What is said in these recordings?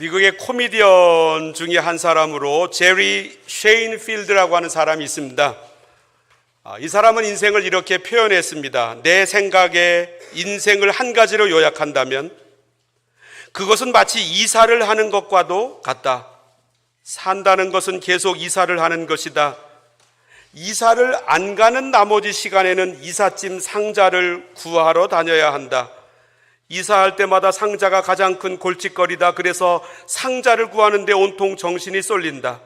미국의 코미디언 중에 한 사람으로 제리 셰인필드라고 하는 사람이 있습니다. 이 사람은 인생을 이렇게 표현했습니다. 내 생각에 인생을 한 가지로 요약한다면 그것은 마치 이사를 하는 것과도 같다. 산다는 것은 계속 이사를 하는 것이다. 이사를 안 가는 나머지 시간에는 이삿짐 상자를 구하러 다녀야 한다. 이사할 때마다 상자가 가장 큰 골칫거리다. 그래서 상자를 구하는데 온통 정신이 쏠린다.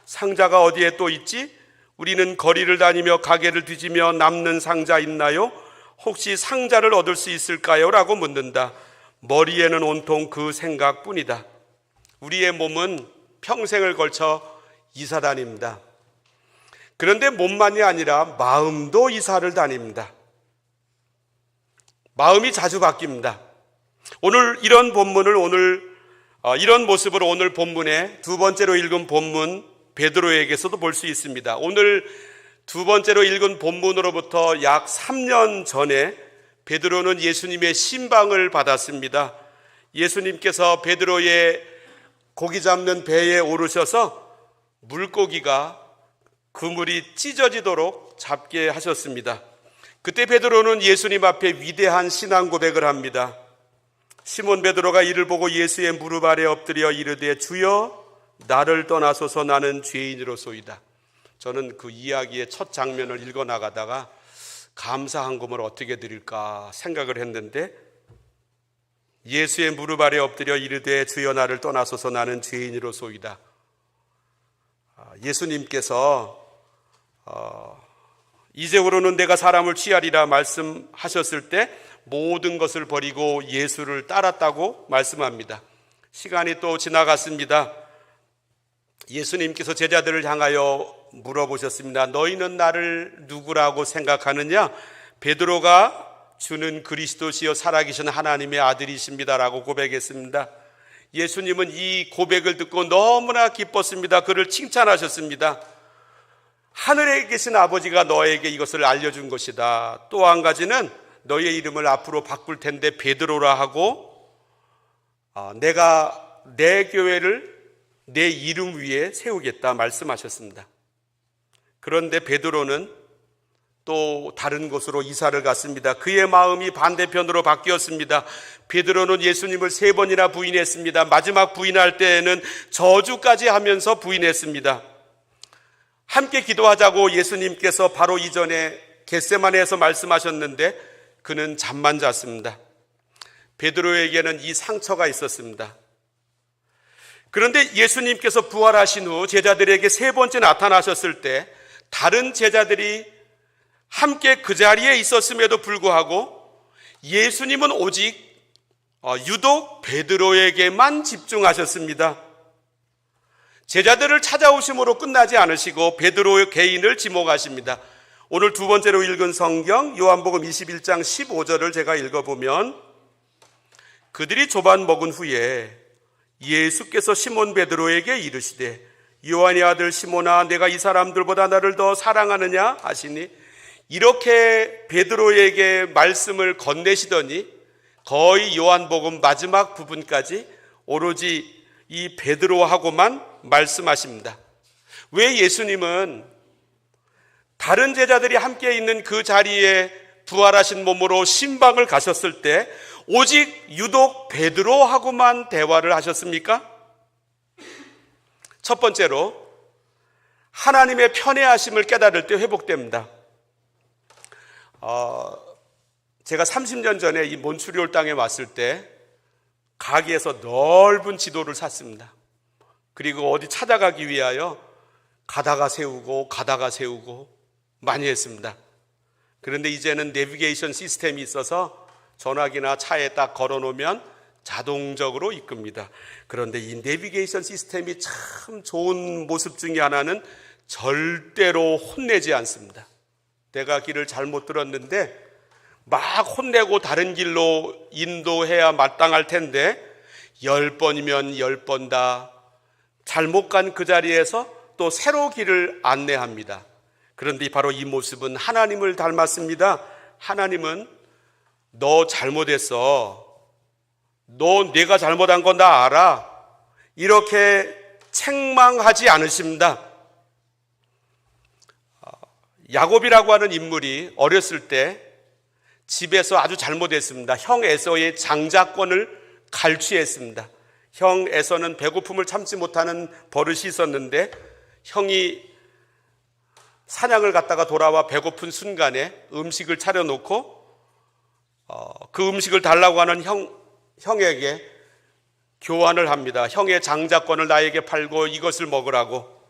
상자가 어디에 또 있지? 우리는 거리를 다니며 가게를 뒤지며 남는 상자 있나요? 혹시 상자를 얻을 수 있을까요? 라고 묻는다. 머리에는 온통 그 생각뿐이다. 우리의 몸은 평생을 걸쳐 이사 다닙니다. 그런데 몸만이 아니라 마음도 이사를 다닙니다. 마음이 자주 바뀝니다. 오늘 이런 이런 모습으로 오늘 본문에 두 번째로 읽은 본문 베드로에게서도 볼 수 있습니다. 오늘 두 번째로 읽은 본문으로부터 약 3년 전에 베드로는 예수님의 신방을 받았습니다. 예수님께서 베드로의 고기 잡는 배에 오르셔서 물고기가 그물이 찢어지도록 잡게 하셨습니다. 그때 베드로는 예수님 앞에 위대한 신앙 고백을 합니다. 시몬 베드로가 이를 보고 예수의 무릎 아래 엎드려 이르되 주여 나를 떠나소서 나는 죄인으로소이다. 저는 그 이야기의 첫 장면을 읽어 나가다가 감사한금을 어떻게 드릴까 생각을 했는데 예수의 무릎 아래 엎드려 이르되 주여 나를 떠나소서 나는 죄인으로소이다. 예수님께서 이제부로는 내가 사람을 취하리라 말씀하셨을 때 모든 것을 버리고 예수를 따랐다고 말씀합니다. 시간이 또 지나갔습니다. 예수님께서 제자들을 향하여 물어보셨습니다. 너희는 나를 누구라고 생각하느냐? 베드로가 주는 그리스도시요 살아계신 하나님의 아들이십니다라고 고백했습니다. 예수님은 이 고백을 듣고 너무나 기뻤습니다. 그를 칭찬하셨습니다. 하늘에 계신 아버지가 너에게 이것을 알려준 것이다. 또 한 가지는 너의 이름을 앞으로 바꿀 텐데 베드로라 하고 내가 내 교회를 내 이름 위에 세우겠다 말씀하셨습니다. 그런데 베드로는 또 다른 곳으로 이사를 갔습니다. 그의 마음이 반대편으로 바뀌었습니다. 베드로는 예수님을 3번이나 부인했습니다. 마지막 부인할 때에는 저주까지 하면서 부인했습니다. 함께 기도하자고 예수님께서 바로 이전에 겟세마네에서 말씀하셨는데 그는 잠만 잤습니다. 베드로에게는 이 상처가 있었습니다. 그런데 예수님께서 부활하신 후 제자들에게 3번째 나타나셨을 때 다른 제자들이 함께 그 자리에 있었음에도 불구하고 예수님은 오직 유독 베드로에게만 집중하셨습니다. 제자들을 찾아오심으로 끝나지 않으시고 베드로의 개인을 지목하십니다. 오늘 두 번째로 읽은 성경 요한복음 21장 15절을 제가 읽어보면 그들이 조반 먹은 후에 예수께서 시몬 베드로에게 이르시되 요한의 아들 시몬아 내가 이 사람들보다 나를 더 사랑하느냐 하시니 이렇게 베드로에게 말씀을 건네시더니 거의 요한복음 마지막 부분까지 오로지 이 베드로하고만 말씀하십니다. 왜 예수님은 다른 제자들이 함께 있는 그 자리에 부활하신 몸으로 신방을 가셨을 때 오직 유독 베드로하고만 대화를 하셨습니까? 첫 번째로 하나님의 편애하심을 깨달을 때 회복됩니다. 제가 30년 전에 이 몬트리올 땅에 왔을 때 가게에서 넓은 지도를 샀습니다. 그리고 어디 찾아가기 위하여 가다가 세우고 많이 했습니다. 그런데 이제는 내비게이션 시스템이 있어서 전화기나 차에 딱 걸어놓으면 자동적으로 이끕니다. 그런데 이 내비게이션 시스템이 참 좋은 모습 중에 하나는 절대로 혼내지 않습니다. 내가 길을 잘못 들었는데 막 혼내고 다른 길로 인도해야 마땅할 텐데 10번이면 10번 다 잘못 간 그 자리에서 또 새로 길을 안내합니다. 그런데 바로 이 모습은 하나님을 닮았습니다. 하나님은 너 잘못했어. 너 내가 잘못한 건 나 알아. 이렇게 책망하지 않으십니다. 야곱이라고 하는 인물이 어렸을 때 집에서 아주 잘못했습니다. 형 에서의 장자권을 갈취했습니다. 형 에서는 배고픔을 참지 못하는 버릇이 있었는데 형이 사냥을 갔다가 돌아와 배고픈 순간에 음식을 차려놓고 그 음식을 달라고 하는 형에게 교환을 합니다. 형의 장자권을 나에게 팔고 이것을 먹으라고.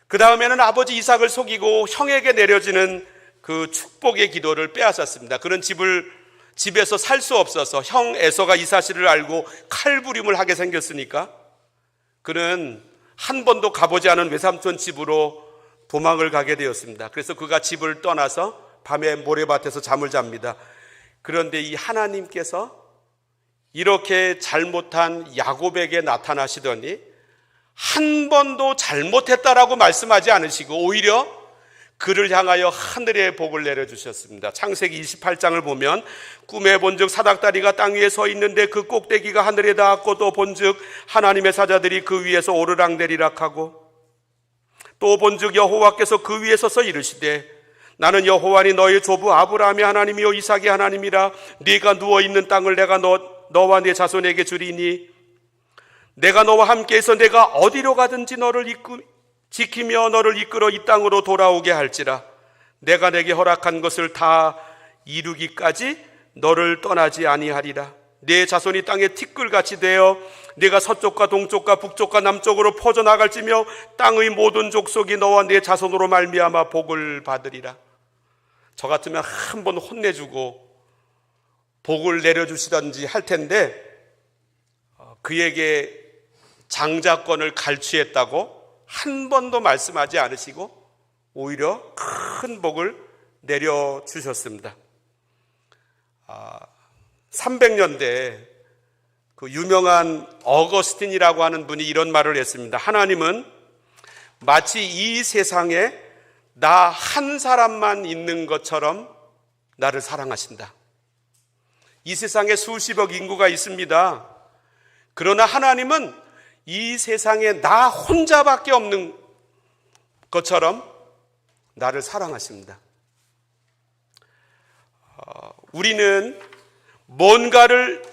그 다음에는 아버지 이삭을 속이고 형에게 내려지는 그 축복의 기도를 빼앗았습니다. 그런 집에서 살 수 없어서 형 에서가 이 사실을 알고 칼부림을 하게 생겼으니까 그는 한 번도 가보지 않은 외삼촌 집으로 도망을 가게 되었습니다. 그래서 그가 집을 떠나서 밤에 모래밭에서 잠을 잡니다. 그런데 이 하나님께서 이렇게 잘못한 야곱에게 나타나시더니 한 번도 잘못했다라고 말씀하지 않으시고 오히려 그를 향하여 하늘의 복을 내려주셨습니다. 창세기 28장을 보면 꿈에 본즉 사닥다리가 땅 위에 서 있는데 그 꼭대기가 하늘에 닿았고 또 본즉 하나님의 사자들이 그 위에서 오르락내리락하고 또 본즉 여호와께서 그 위에 서서 이르시되 나는 여호와니 너의 조부 아브라함의 하나님이요 이삭의 하나님이라. 네가 누워있는 땅을 내가 너와 네 자손에게 주리니 내가 너와 함께해서 내가 어디로 가든지 너를 지키며 너를 이끌어 이 땅으로 돌아오게 할지라. 내가 내게 허락한 것을 다 이루기까지 너를 떠나지 아니하리라. 네 자손이 땅에 티끌같이 되어 네가 서쪽과 동쪽과 북쪽과 남쪽으로 퍼져나갈지며 땅의 모든 족속이 너와 네 자손으로 말미암아 복을 받으리라. 저 같으면 한 번 혼내주고 복을 내려주시던지 할 텐데 그에게 장자권을 갈취했다고 한 번도 말씀하지 않으시고 오히려 큰 복을 내려주셨습니다. 300년대 그 유명한 어거스틴이라고 하는 분이 이런 말을 했습니다. 하나님은 마치 이 세상에 나 한 사람만 있는 것처럼 나를 사랑하신다. 이 세상에 수십억 인구가 있습니다. 그러나 하나님은 이 세상에 나 혼자밖에 없는 것처럼 나를 사랑하십니다. 우리는 뭔가를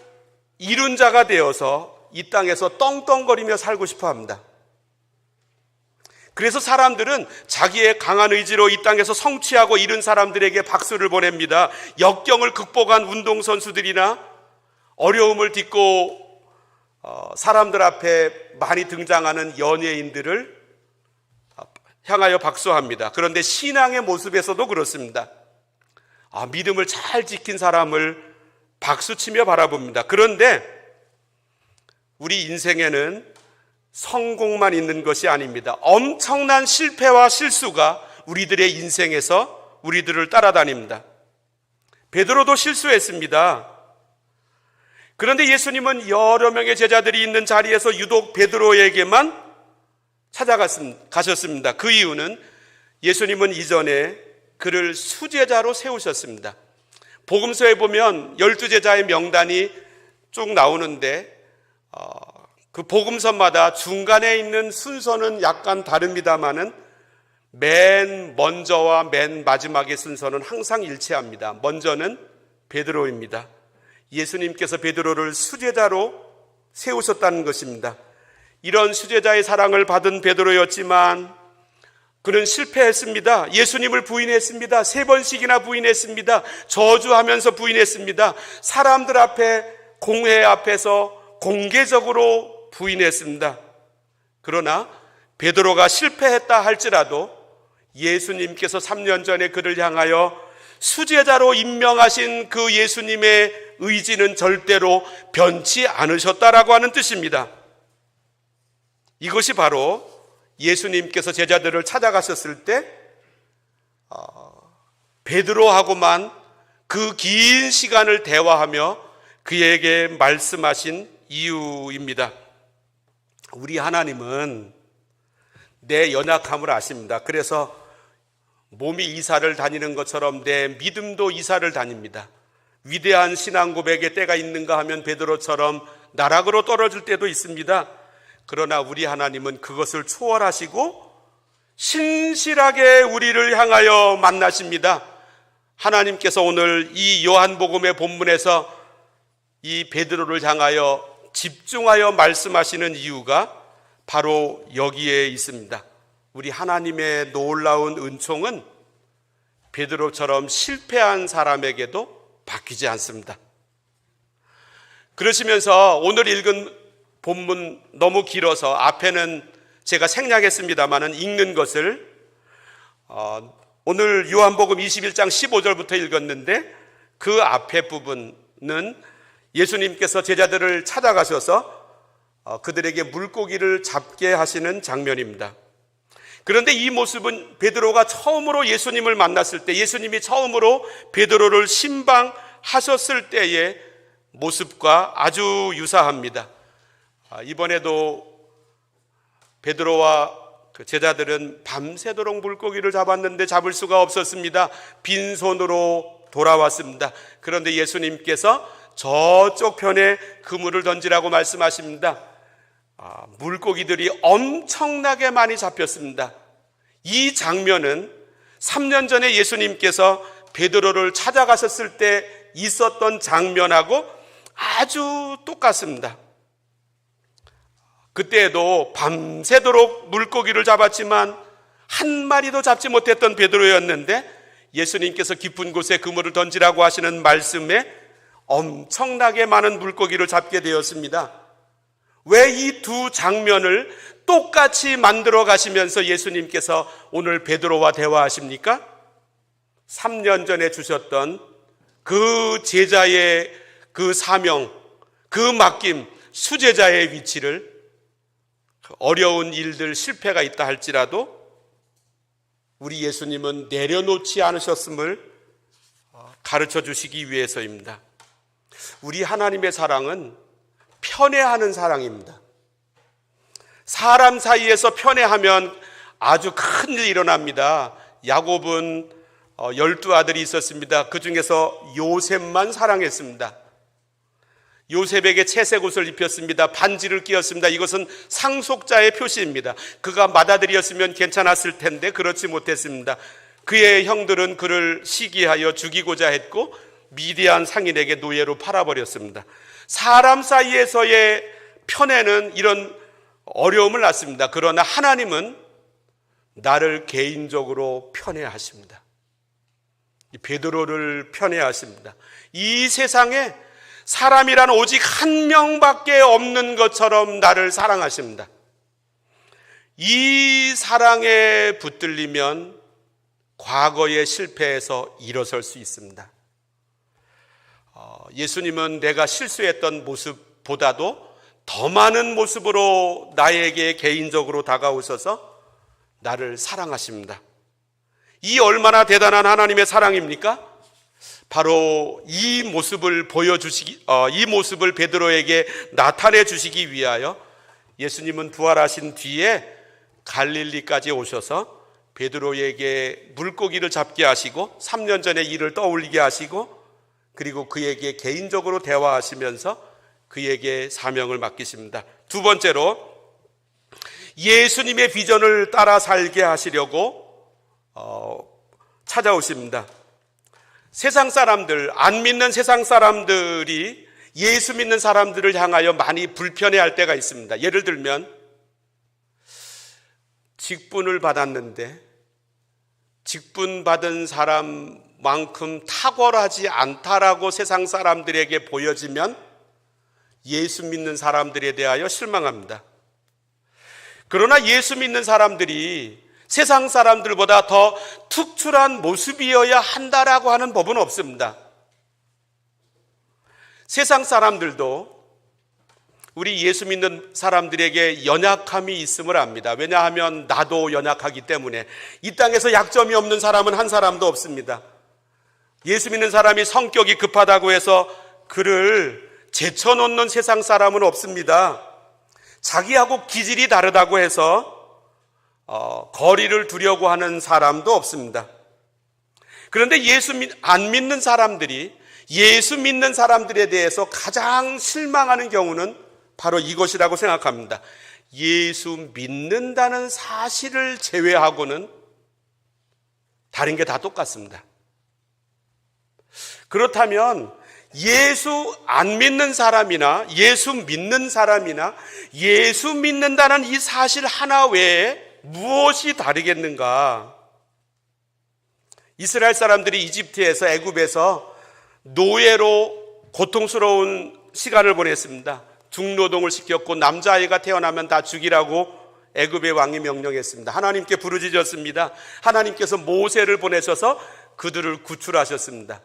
이룬 자가 되어서 이 땅에서 떵떵거리며 살고 싶어 합니다. 그래서 사람들은 자기의 강한 의지로 이 땅에서 성취하고 이룬 사람들에게 박수를 보냅니다. 역경을 극복한 운동선수들이나 어려움을 딛고 사람들 앞에 많이 등장하는 연예인들을 향하여 박수합니다. 그런데 신앙의 모습에서도 그렇습니다. 믿음을 잘 지킨 사람을 박수치며 바라봅니다. 그런데 우리 인생에는 성공만 있는 것이 아닙니다. 엄청난 실패와 실수가 우리들의 인생에서 우리들을 따라다닙니다. 베드로도 실수했습니다. 그런데 예수님은 여러 명의 제자들이 있는 자리에서 유독 베드로에게만 찾아가셨습니다. 그 이유는 예수님은 이전에 그를 수제자로 세우셨습니다. 복음서에 보면 12제자의 명단이 쭉 나오는데 그 복음서마다 중간에 있는 순서는 약간 다릅니다마는 맨 먼저와 맨 마지막의 순서는 항상 일치합니다. 먼저는 베드로입니다. 예수님께서 베드로를 수제자로 세우셨다는 것입니다. 이런 수제자의 사랑을 받은 베드로였지만 그는 실패했습니다. 예수님을 부인했습니다. 3번씩이나 부인했습니다. 저주하면서 부인했습니다. 사람들 앞에 공회 앞에서 공개적으로 부인했습니다. 그러나 베드로가 실패했다 할지라도 예수님께서 3년 전에 그를 향하여 수제자로 임명하신 그 예수님의 의지는 절대로 변치 않으셨다라고 하는 뜻입니다. 이것이 바로 예수님께서 제자들을 찾아가셨을 때 베드로하고만 그 긴 시간을 대화하며 그에게 말씀하신 이유입니다. 우리 하나님은 내 연약함을 아십니다. 그래서 몸이 이사를 다니는 것처럼 내 믿음도 이사를 다닙니다. 위대한 신앙 고백의 때가 있는가 하면 베드로처럼 나락으로 떨어질 때도 있습니다. 그러나 우리 하나님은 그것을 초월하시고 신실하게 우리를 향하여 만나십니다. 하나님께서 오늘 이 요한복음의 본문에서 이 베드로를 향하여 집중하여 말씀하시는 이유가 바로 여기에 있습니다. 우리 하나님의 놀라운 은총은 베드로처럼 실패한 사람에게도 바뀌지 않습니다. 그러시면서 오늘 읽은 본문 너무 길어서 앞에는 제가 생략했습니다마는 읽는 것을 오늘 요한복음 21장 15절부터 읽었는데 그 앞에 부분은 예수님께서 제자들을 찾아가셔서 그들에게 물고기를 잡게 하시는 장면입니다. 그런데 이 모습은 베드로가 처음으로 예수님을 만났을 때, 예수님이 처음으로 베드로를 신방하셨을 때의 모습과 아주 유사합니다. 이번에도 베드로와 그 제자들은 밤새도록 물고기를 잡았는데 잡을 수가 없었습니다. 빈손으로 돌아왔습니다. 그런데 예수님께서 저쪽 편에 그물을 던지라고 말씀하십니다. 물고기들이 엄청나게 많이 잡혔습니다. 이 장면은 3년 전에 예수님께서 베드로를 찾아가셨을 때 있었던 장면하고 아주 똑같습니다. 그때에도 밤새도록 물고기를 잡았지만 한 마리도 잡지 못했던 베드로였는데 예수님께서 깊은 곳에 그물을 던지라고 하시는 말씀에 엄청나게 많은 물고기를 잡게 되었습니다. 왜 이 두 장면을 똑같이 만들어 가시면서 예수님께서 오늘 베드로와 대화하십니까? 3년 전에 주셨던 그 제자의 그 사명, 그 맡김, 수제자의 위치를 어려운 일들, 실패가 있다 할지라도 우리 예수님은 내려놓지 않으셨음을 가르쳐 주시기 위해서입니다. 우리 하나님의 사랑은 편애하는 사랑입니다. 사람 사이에서 편애하면 아주 큰일이 일어납니다. 야곱은 12아들이 있었습니다. 그 중에서 요셉만 사랑했습니다. 요셉에게 채색 옷을 입혔습니다. 반지를 끼웠습니다. 이것은 상속자의 표시입니다. 그가 맏아들이었으면 괜찮았을 텐데 그렇지 못했습니다. 그의 형들은 그를 시기하여 죽이고자 했고 미디안 상인에게 노예로 팔아버렸습니다. 사람 사이에서의 편애는 이런 어려움을 낳습니다. 그러나 하나님은 나를 개인적으로 편애하십니다. 베드로를 편애하십니다. 이 세상에 사람이란 오직 한 명밖에 없는 것처럼 나를 사랑하십니다. 이 사랑에 붙들리면 과거의 실패에서 일어설 수 있습니다. 예수님은 내가 실수했던 모습보다도 더 많은 모습으로 나에게 개인적으로 다가오셔서 나를 사랑하십니다. 이 얼마나 대단한 하나님의 사랑입니까? 바로 이 모습을 이 모습을 베드로에게 나타내 주시기 위하여 예수님은 부활하신 뒤에 갈릴리까지 오셔서 베드로에게 물고기를 잡게 하시고 3년 전의 일을 떠올리게 하시고 그리고 그에게 개인적으로 대화하시면서 그에게 사명을 맡기십니다. 두 번째로 예수님의 비전을 따라 살게 하시려고 찾아오십니다. 세상 사람들, 안 믿는 세상 사람들이 예수 믿는 사람들을 향하여 많이 불편해할 때가 있습니다. 예를 들면 직분을 받았는데 직분 받은 사람만큼 탁월하지 않다라고 세상 사람들에게 보여지면 예수 믿는 사람들에 대하여 실망합니다. 그러나 예수 믿는 사람들이 세상 사람들보다 더 특출한 모습이어야 한다라고 하는 법은 없습니다. 세상 사람들도 우리 예수 믿는 사람들에게 연약함이 있음을 압니다. 왜냐하면 나도 연약하기 때문에 이 땅에서 약점이 없는 사람은 한 사람도 없습니다. 예수 믿는 사람이 성격이 급하다고 해서 그를 제쳐놓는 세상 사람은 없습니다. 자기하고 기질이 다르다고 해서 거리를 두려고 하는 사람도 없습니다. 그런데 안 믿는 사람들이 예수 믿는 사람들에 대해서 가장 실망하는 경우는 바로 이것이라고 생각합니다. 예수 믿는다는 사실을 제외하고는 다른 게 다 똑같습니다. 그렇다면 예수 안 믿는 사람이나 예수 믿는 사람이나 예수 믿는다는 이 사실 하나 외에 무엇이 다르겠는가? 이스라엘 사람들이 이집트에서 애굽에서 노예로 고통스러운 시간을 보냈습니다. 중노동을 시켰고 남자아이가 태어나면 다 죽이라고 애굽의 왕이 명령했습니다. 하나님께 부르짖었습니다. 하나님께서 모세를 보내셔서 그들을 구출하셨습니다.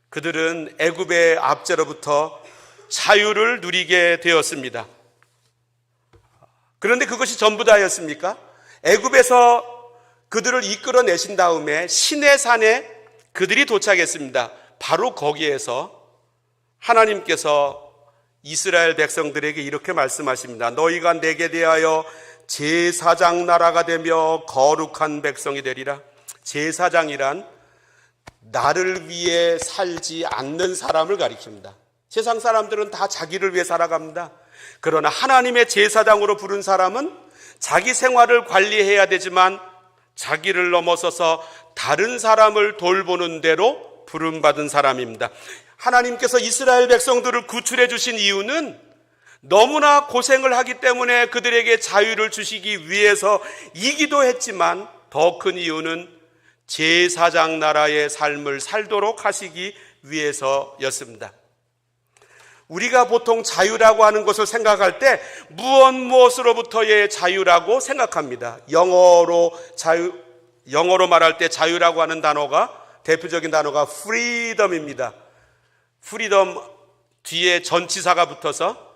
그들은 애굽의 압제로부터 자유를 누리게 되었습니다. 그런데 그것이 전부 다였습니까? 애굽에서 그들을 이끌어내신 다음에 시내산에 그들이 도착했습니다. 바로 거기에서 하나님께서 이스라엘 백성들에게 이렇게 말씀하십니다. 너희가 내게 대하여 제사장 나라가 되며 거룩한 백성이 되리라. 제사장이란 나를 위해 살지 않는 사람을 가리킵니다. 세상 사람들은 다 자기를 위해 살아갑니다. 그러나 하나님의 제사장으로 부른 사람은 자기 생활을 관리해야 되지만 자기를 넘어서서 다른 사람을 돌보는 대로 부름받은 사람입니다. 하나님께서 이스라엘 백성들을 구출해 주신 이유는 너무나 고생을 하기 때문에 그들에게 자유를 주시기 위해서이기도 했지만 더 큰 이유는 제사장 나라의 삶을 살도록 하시기 위해서였습니다. 우리가 보통 자유라고 하는 것을 생각할 때 무엇으로부터의 자유라고 생각합니다. 영어로 말할 때 자유라고 하는 단어가, 대표적인 단어가 freedom입니다. freedom 뒤에 전치사가 붙어서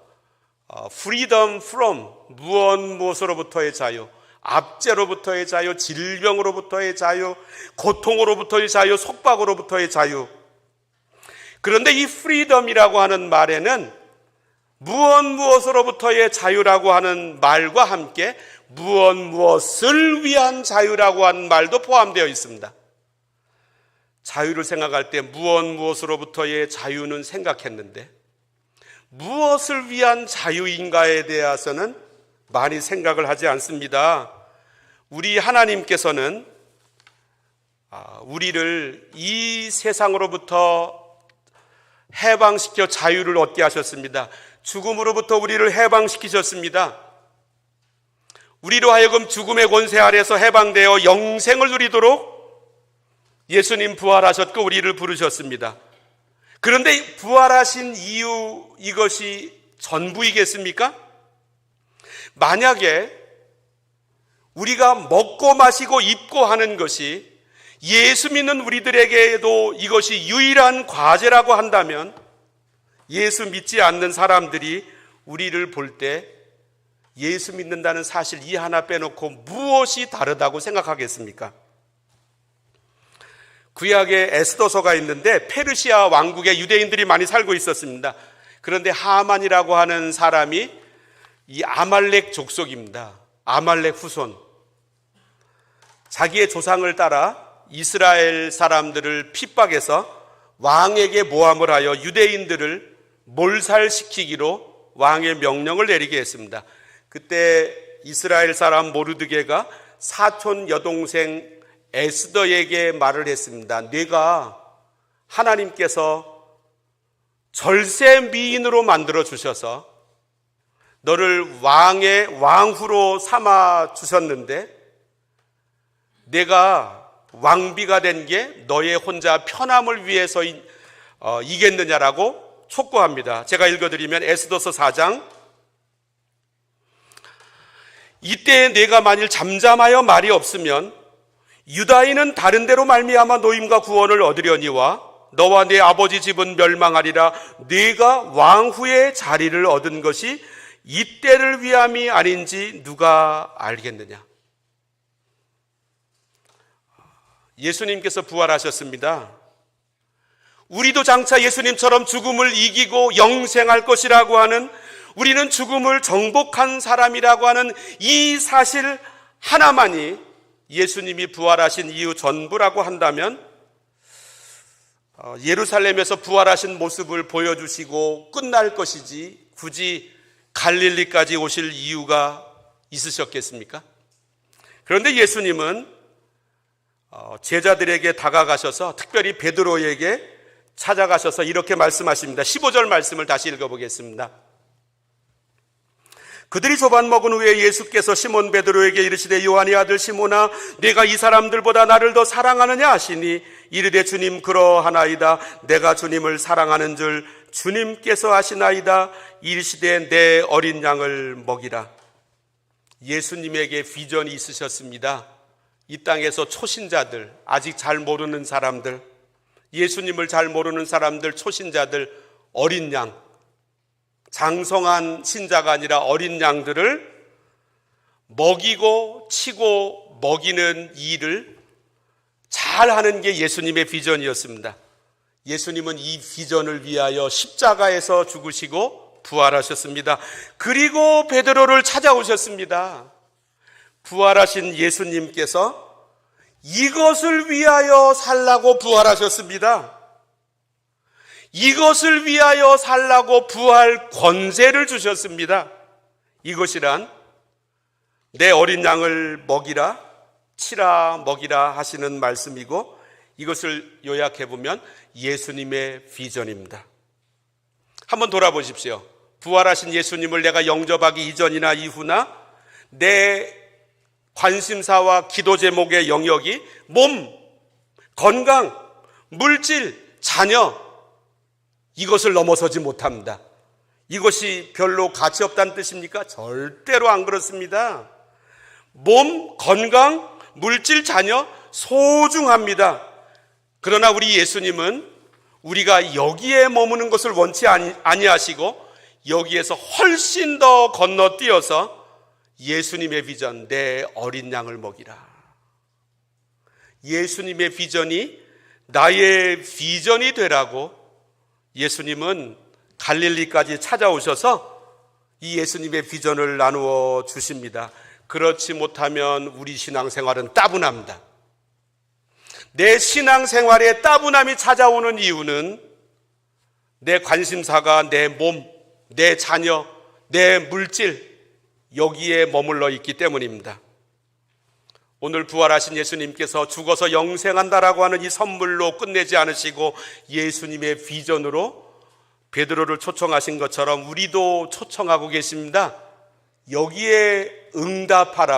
freedom from, 무엇으로부터의 자유, 압제로부터의 자유, 질병으로부터의 자유, 고통으로부터의 자유, 속박으로부터의 자유. 그런데 이 프리덤이라고 하는 말에는 무엇으로부터의 자유라고 하는 말과 함께 무엇을 위한 자유라고 하는 말도 포함되어 있습니다. 자유를 생각할 때 무엇으로부터의 자유는 생각했는데 무엇을 위한 자유인가에 대해서는 많이 생각을 하지 않습니다. 우리 하나님께서는 우리를 이 세상으로부터 해방시켜 자유를 얻게 하셨습니다. 죽음으로부터 우리를 해방시키셨습니다. 우리로 하여금 죽음의 권세 아래서 해방되어 영생을 누리도록 예수님 부활하셨고 우리를 부르셨습니다. 그런데 부활하신 이유, 이것이 전부이겠습니까? 만약에 우리가 먹고 마시고 입고 하는 것이 예수 믿는 우리들에게도 이것이 유일한 과제라고 한다면 예수 믿지 않는 사람들이 우리를 볼 때 예수 믿는다는 사실 이 하나 빼놓고 무엇이 다르다고 생각하겠습니까? 구약에 에스더서가 있는데 페르시아 왕국에 유대인들이 많이 살고 있었습니다. 그런데 하만이라고 하는 사람이 이 아말렉 족속입니다. 아말렉 후손. 자기의 조상을 따라 이스라엘 사람들을 핍박해서 왕에게 모함을 하여 유대인들을 몰살시키기로 왕의 명령을 내리게 했습니다. 그때 이스라엘 사람 모르드게가 사촌 여동생 에스더에게 말을 했습니다. 네가 하나님께서 절세 미인으로 만들어 주셔서 너를 왕의 왕후로 삼아 주셨는데 내가 왕비가 된 게 너의 혼자 편함을 위해서 이겠느냐라고 촉구합니다. 제가 읽어드리면 에스더서 4장, 이때 내가 만일 잠잠하여 말이 없으면 유다인은 다른 데로 말미암아 노임과 구원을 얻으려니와 너와 네 아버지 집은 멸망하리라. 네가 왕후의 자리를 얻은 것이 이때를 위함이 아닌지 누가 알겠느냐. 예수님께서 부활하셨습니다. 우리도 장차 예수님처럼 죽음을 이기고 영생할 것이라고 하는, 우리는 죽음을 정복한 사람이라고 하는 이 사실 하나만이 예수님이 부활하신 이유 전부라고 한다면 예루살렘에서 부활하신 모습을 보여주시고 끝날 것이지 굳이 갈릴리까지 오실 이유가 있으셨겠습니까? 그런데 예수님은 제자들에게 다가가셔서 특별히 베드로에게 찾아가셔서 이렇게 말씀하십니다. 15절 말씀을 다시 읽어보겠습니다. 그들이 조반 먹은 후에 예수께서 시몬 베드로에게 이르시되 요한의 아들 시몬아 네가 이 사람들보다 나를 더 사랑하느냐 하시니 이르되 주님 그러하나이다. 내가 주님을 사랑하는 줄 주님께서 아시나이다. 이르시되 내 어린 양을 먹이라. 예수님에게 비전이 있으셨습니다. 이 땅에서 초신자들, 아직 잘 모르는 사람들, 예수님을 잘 모르는 사람들, 초신자들, 어린 양, 장성한 신자가 아니라 어린 양들을 먹이고 치고 먹이는 일을 잘 하는 게 예수님의 비전이었습니다. 예수님은 이 비전을 위하여 십자가에서 죽으시고 부활하셨습니다. 그리고 베드로를 찾아오셨습니다. 부활하신 예수님께서 이것을 위하여 살라고 부활하셨습니다. 이것을 위하여 살라고 부활 권세를 주셨습니다. 이것이란 내 어린 양을 먹이라, 치라, 먹이라 하시는 말씀이고 이것을 요약해보면 예수님의 비전입니다. 한번 돌아보십시오. 부활하신 예수님을 내가 영접하기 이전이나 이후나 내 관심사와 기도 제목의 영역이 몸, 건강, 물질, 자녀 이것을 넘어서지 못합니다. 이것이 별로 가치 없다는 뜻입니까? 절대로 안 그렇습니다. 몸, 건강, 물질, 자녀 소중합니다. 그러나 우리 예수님은 우리가 여기에 머무는 것을 원치 아니하시고 여기에서 훨씬 더 건너뛰어서 예수님의 비전, 내 어린 양을 먹이라. 예수님의 비전이 나의 비전이 되라고 예수님은 갈릴리까지 찾아오셔서 이 예수님의 비전을 나누어 주십니다. 그렇지 못하면 우리 신앙생활은 따분합니다. 내 신앙생활에 따분함이 찾아오는 이유는 내 관심사가 내 몸, 내 자녀, 내 물질 여기에 머물러 있기 때문입니다. 오늘 부활하신 예수님께서 죽어서 영생한다라고 하는 이 선물로 끝내지 않으시고 예수님의 비전으로 베드로를 초청하신 것처럼 우리도 초청하고 계십니다. 여기에 응답하라고